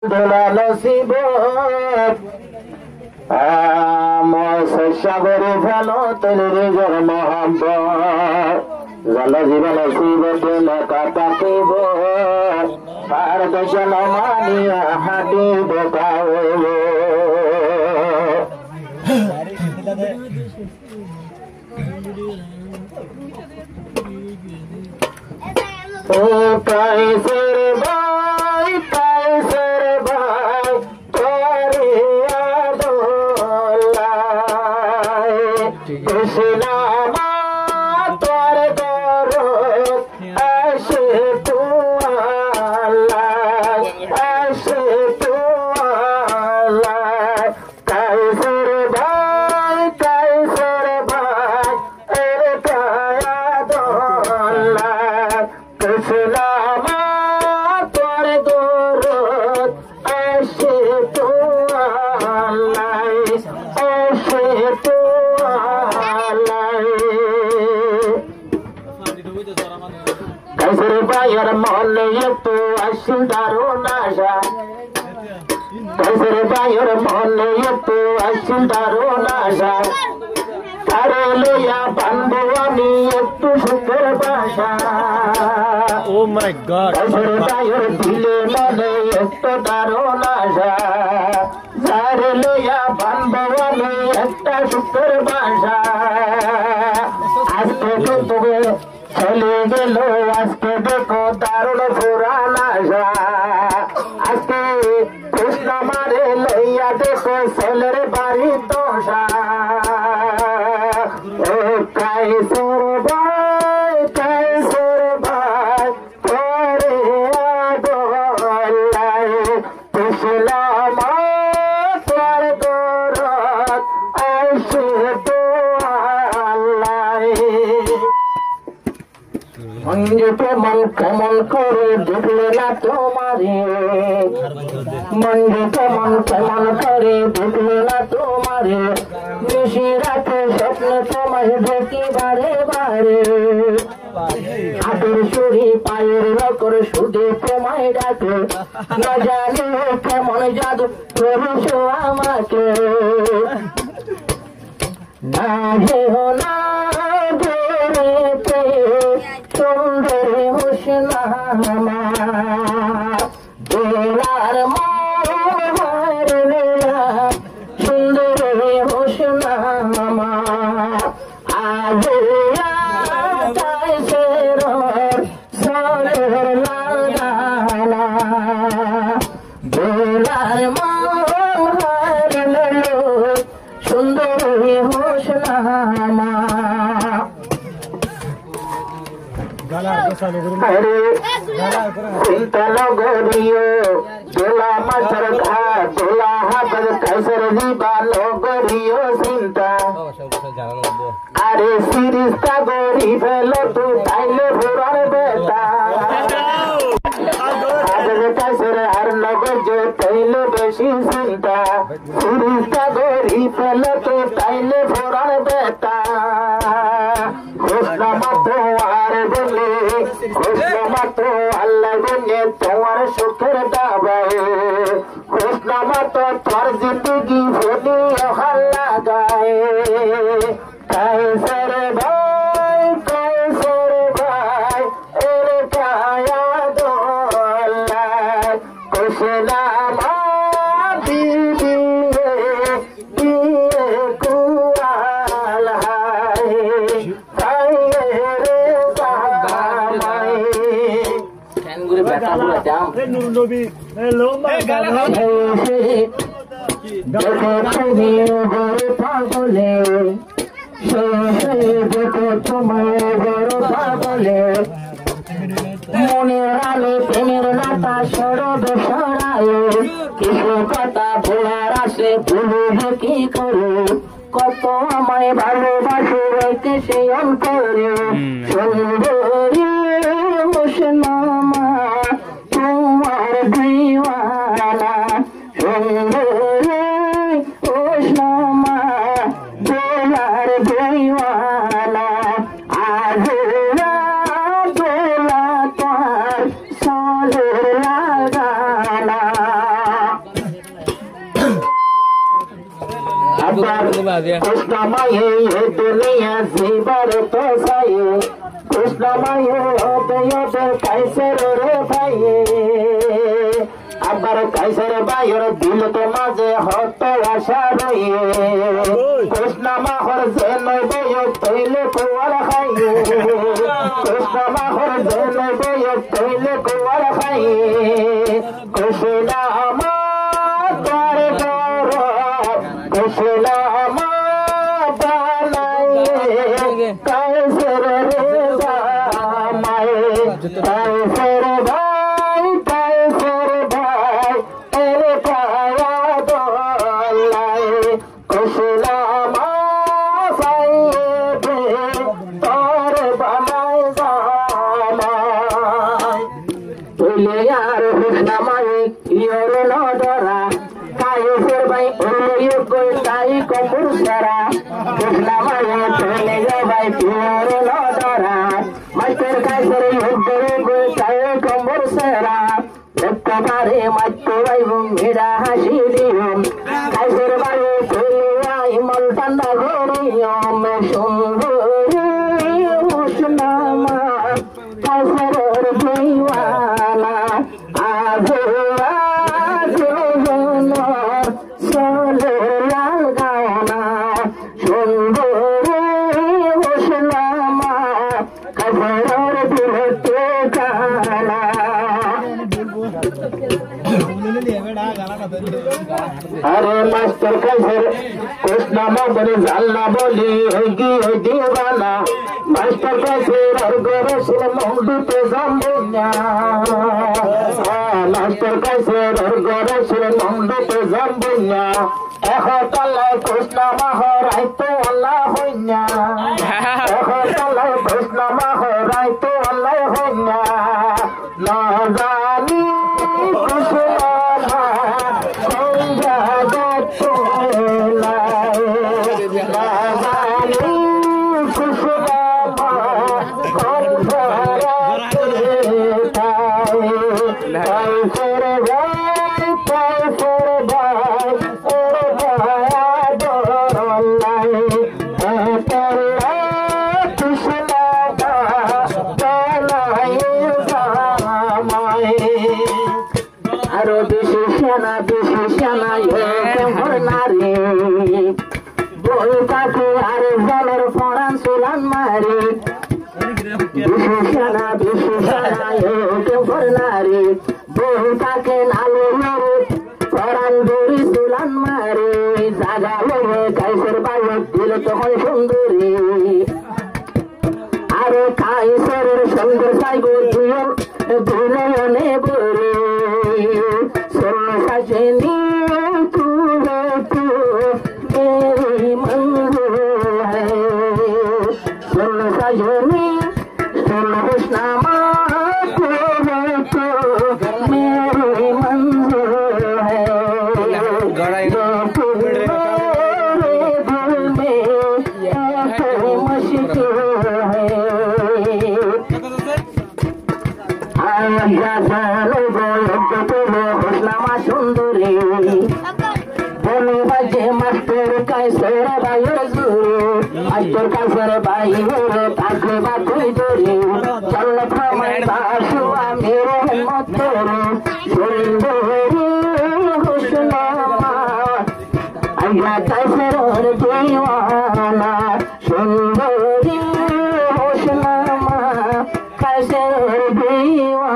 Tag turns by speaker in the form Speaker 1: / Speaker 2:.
Speaker 1: নসিব সাগরে ফেলো তৈরি রেজর মোহাম্মদ জল জীবন শিব প্রেম কাটিব আর দেশন মানিয়া হাঁটি দেখাও কাইসের ভাই কাইসের ভাই তোরে আদোলাই কৃষ্ণ মা তোর দরদ আসে তু আল্লাহ আসে তু আল্লাহ কাইসের ভাই এর কায়া দোলাই কৃষ্ণ মা তোর দরদ আসে তু আল্লাহ আসে তু কাইসের ভাইয়ের মনে একটু আসি দারুণ আশা কাইসের ভাইয়ের মনে একটু আসি দারুণ আশা তারে লইয়া বান্ধব আমি একটু সুখের বাসা ও মাই গড কাইসের ভাইয়ের দিলে মনে একটু দারুণ আশা তারে লইয়া বান্ধব আমি একটা সুখের বাসা আজকে কিন্তু চলে গেল আজকে দেখো দারুণ পুরাণ আশা আজকে কৃষ্ণ মারে লইয়া দেখো ছেলের বাড়ি দোষা ও কাইসের ভাই তোরে আদোলাই কৃষ্ণ মা তোর দরদ আসে তো আল্লাহ মঞ্জুকে মন কেমন করে দেখলে না তোমারে মঞ্জুকে মন কেমন করে দেখলে না তোমারে বেশি রাতে স্বপ্নে তোমায় দেখি বারে বারে হাতের সুরি পায়ের নকর সুদে তোমায় ডাকে না জানি কেমন জাদু করেছ আমাকে না যেও না সুন্দর হুসনামা দোলার মার লীলা সুন্দর হুসনামা আজ কাইসের সোলের লাগানা দোলার মার লীলা সুন্দর হুসনামা চিন্তা নগরীয় দোলা মাছের ঘা দোলা হাতের কাইসের দিবা নগরীয় চিন্তা আরে সিরিজটা গড়ি ফেলো তু তাইলে ভোরার বেতা কাইসের আর নগর যে তাইলে বেশি চিন্তা সিরিজটা গড়ি ফেলো তু তাইলে ভোরার বেতা আল্লাহ গুনে তোমার সুখের দাবায় কৃষ্ণমাতো তোর জিন্দগি ভুলি হল্লা গায়ে কাইসের ভাই এর কায়া দোলাই কৃষ্ণ মা বিবি দিয়ে কুয়াল হায় পাগলে দেখো তোমায় বড় পাগলে মনের আলো প্রেমের নাতা সরব সরায় কিছু কথা ভোলার আসে ভুলবে কি করে কত আমায় ভালোবাসে রইতে সে অন্তরে সুন্দরী হুসনামা তোমার দিওয়ানা সুন্দরী হুসনামা দোলার দিওয়ানা আজ দোলা তোর সালের লাগানা कृष्णमये ये दुनिया जीवर तो साये कृष्णमये होते होते कैसे रे भाई আবার কাইসারে বাইর দিল তো মাঝে হত আশা রয়ে কৃষ্ণ মাহর যে নয় বয় তৈলে কোয়ার খাইয়ে কৃষ্ণ মাহর যে নয় বয় তৈলে কোয়ার খাইয়ে কৃষ্ণ আমার দ্বারে গর কৃষ্ণ আমার বানাইয়ে কাইসারে রে জামায়ে কাইসারে ভাই কাইসারে মেরা হাসি দিম কাইসের বাড়ি চলে আই মন ঠান্ডা গরিয়ম সুন্দরী উষ্ণমা কাইসের দিওয়ানা আজ চলে লাল গাওনা সুন্দরী উষ্ণমা কাইসের দিলতে জানা अरे मास्टर कैसे कृष्ण मगर जालना बोली होगी दीवाना मास्टर कैसे रसुल मंडूते जम्बुन्या मास्टर कैसे रसुल मंडूते जम्बुन्या एहो तल्ला कृष्ण महराय तो अल्लाह होन्या एहो तल्ला कृष्ण महराय तो अल्लाह होन्या ना जानी कृष्ण তখন সুন্দরী আরে কাইসের সুন্দর সাইগো দুলনে বরে সোনা সাজনি তু মেরি মঞ্জুর হ্যায় সোনা সাজনি সোনা হুসনামা তু মেরি মঞ্জুর হ্যায় সুন্দরী বলে বাজে মাস্টার কাইসের বাইর জুড়ে মাস্টার কাইসের বাইর তাকে বাকুই ধরে চল থামাই বাসুয়া মেরে মতরে সুন্দরী হুসনামা আইয়া কাইসের দিওয়ানা সুন্দরী হুসনামা কাইসের দিওয়ানা